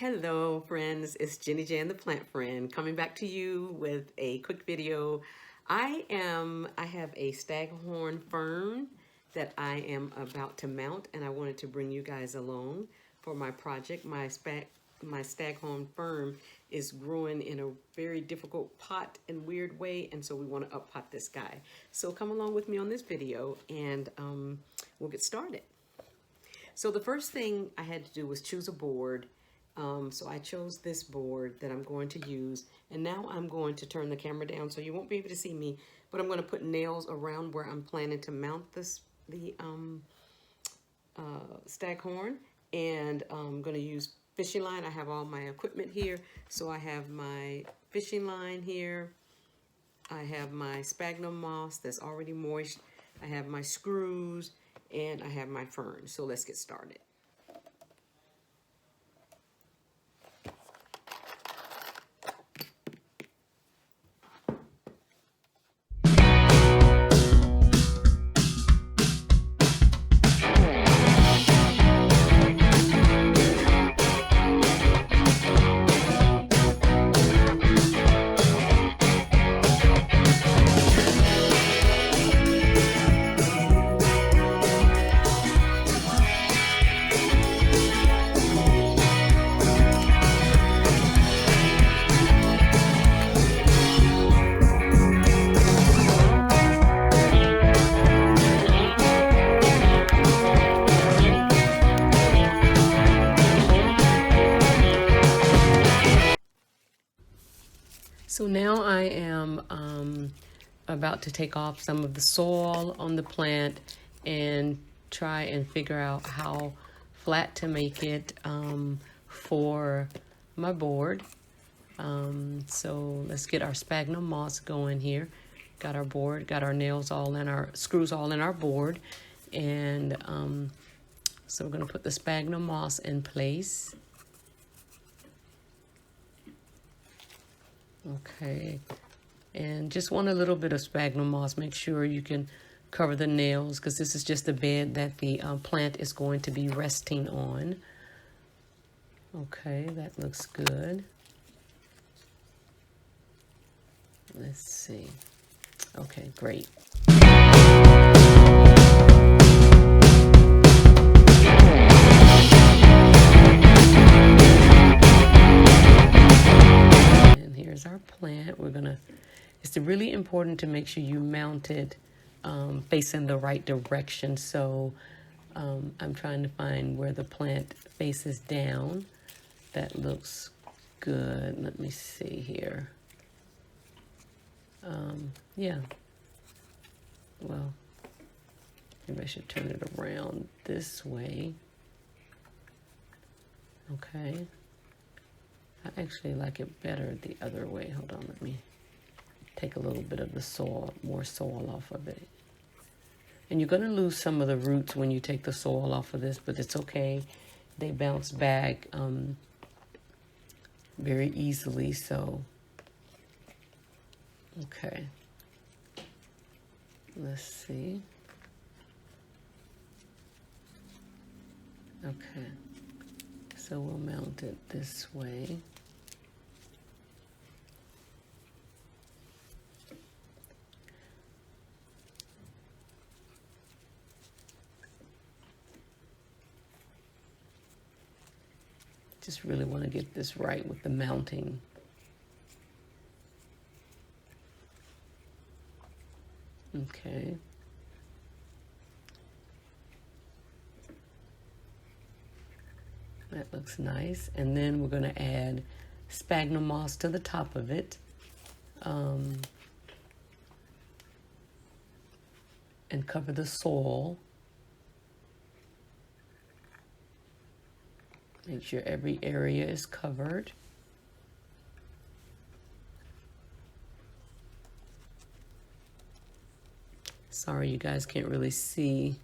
Hello friends, it's Jenny Jan the Plant Friend coming back to you with a quick video. I have a Staghorn Fern that I am about to mount, and I wanted to bring you guys along for my project. My Staghorn Fern is growing in a very difficult pot and weird way, and so we want to up pot this guy. So come along with me on this video and we'll get started. So the first thing I had to do was choose a board. So I chose this board that I'm going to use, and now I'm going to turn the camera down so you won't be able to see me, but I'm going to put nails around where I'm planning to mount the Staghorn, and I'm going to use fishing line. I have all my equipment here, so I have my fishing line here. I have my sphagnum moss that's already moist. I have my screws, and I have my fern. So let's get started. So now I am about to take off some of the soil on the plant and try and figure out how flat to make it for my board. So let's get our sphagnum moss going here. Got our board, got our nails all in our screws all in our board, and so we're going to put the sphagnum moss in place. Okay, and just want a little bit of sphagnum moss. Make sure you can cover the nails because this is just the bed that the plant is going to be resting on. Okay, that looks good. Let's see. Okay, great. Our plant. It's really important to make sure you mount it facing the right direction. So I'm trying to find where the plant faces down. That looks good. Let me see here. Yeah. Well, maybe I should turn it around this way. Okay. I actually like it better the other way. Hold on, let me take a little bit of the soil, more soil off of it. And you're going to lose some of the roots when you take the soil off of this, but it's okay. They bounce back very easily, so. Okay. Let's see. Okay. So we'll mount it this way. Just really want to get this right with the mounting. Okay. That looks nice. And then we're going to add sphagnum moss to the top of it. And cover the soil. Make sure every area is covered. Sorry, you guys can't really see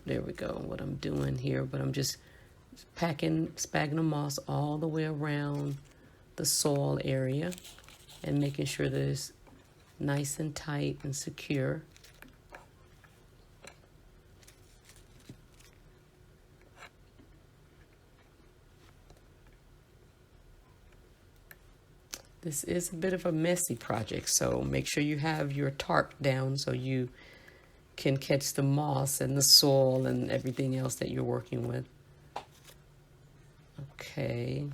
there we go, what I'm doing here, but I'm just packing sphagnum moss all the way around the soil area and making sure that it's nice and tight and secure. This is a bit of a messy project, so make sure you have your tarp down so you can catch the moss and the soil and everything else that you're working with. Okay.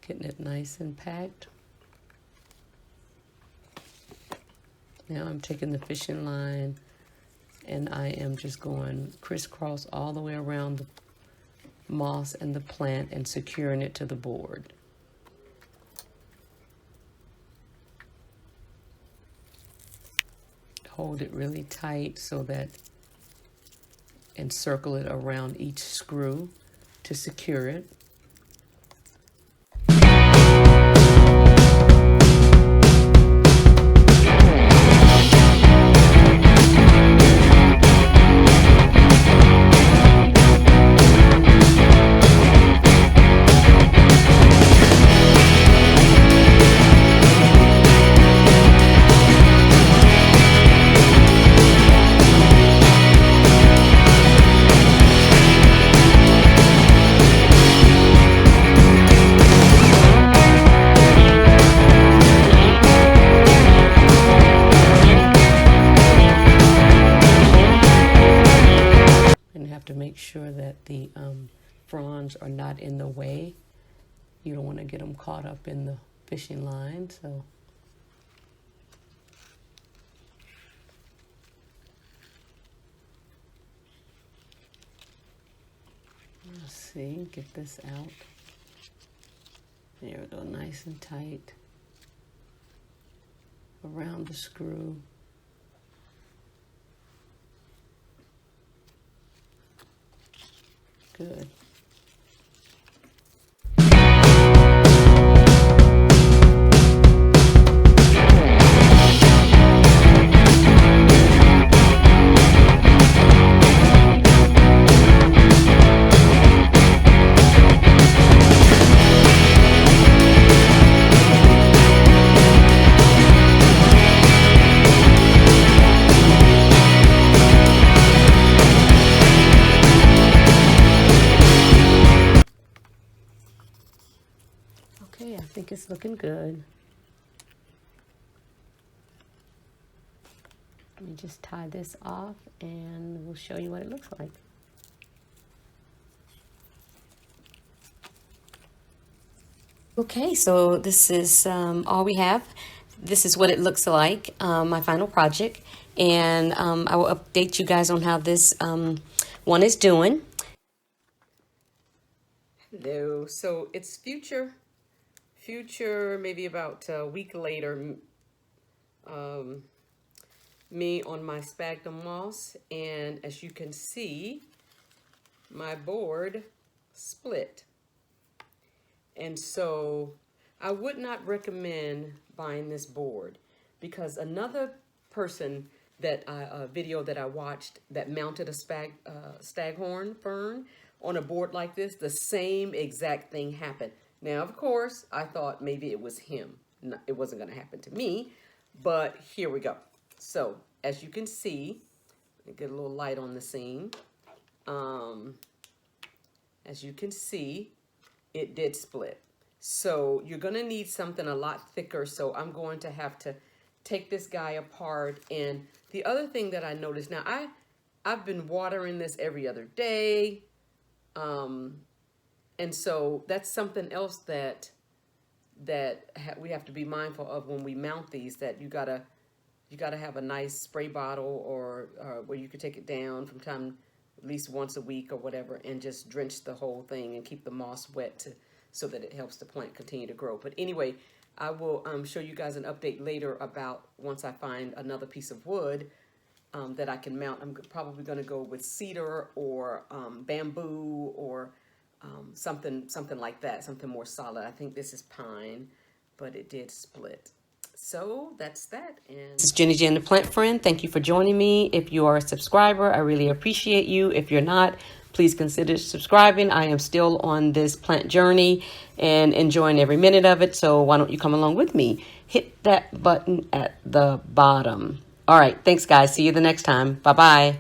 Getting it nice and packed. Now I'm taking the fishing line and I am just going crisscross all the way around the moss and the plant and securing it to the board. Hold it really tight so that, and circle it around each screw to secure it. To make sure that the fronds are not in the way. You don't want to get them caught up in the fishing line. So let's see, get this out. There we go, nice and tight around the screw. Good. Okay, I think it's looking good. Let me just tie this off and we'll show you what it looks like. Okay, so this is all we have. This is what it looks like, my final project. And I will update you guys on how this one is doing. Hello, so it's future, maybe about a week later, me on my sphagnum moss, and as you can see, my board split. And so I would not recommend buying this board because another person that a video that I watched that mounted a Staghorn fern on a board like this, the same exact thing happened. Now, of course, I thought maybe it was him. No, it wasn't going to happen to me, but here we go. So, as you can see, let me get a little light on the scene. As you can see, it did split. So you're going to need something a lot thicker. So I'm going to have to take this guy apart. And the other thing that I noticed, now I've been watering this every other day. And so that's something else that we have to be mindful of when we mount these, that you gotta have a nice spray bottle or where you could take it down from time, at least once a week or whatever, and just drench the whole thing and keep the moss wet so that it helps the plant continue to grow. But anyway, I will show you guys an update later about once I find another piece of wood that I can mount. I'm probably going to go with cedar or bamboo or something like that, something more solid. I think this is pine, but it did split. So that's that. And this is Jenny J and the Plant Friend. Thank you for joining me. If you are a subscriber, I really appreciate you. If you're not, please consider subscribing. I am still on this plant journey and enjoying every minute of it. So why don't you come along with me? Hit that button at the bottom. All right. Thanks, guys. See you the next time. Bye-bye.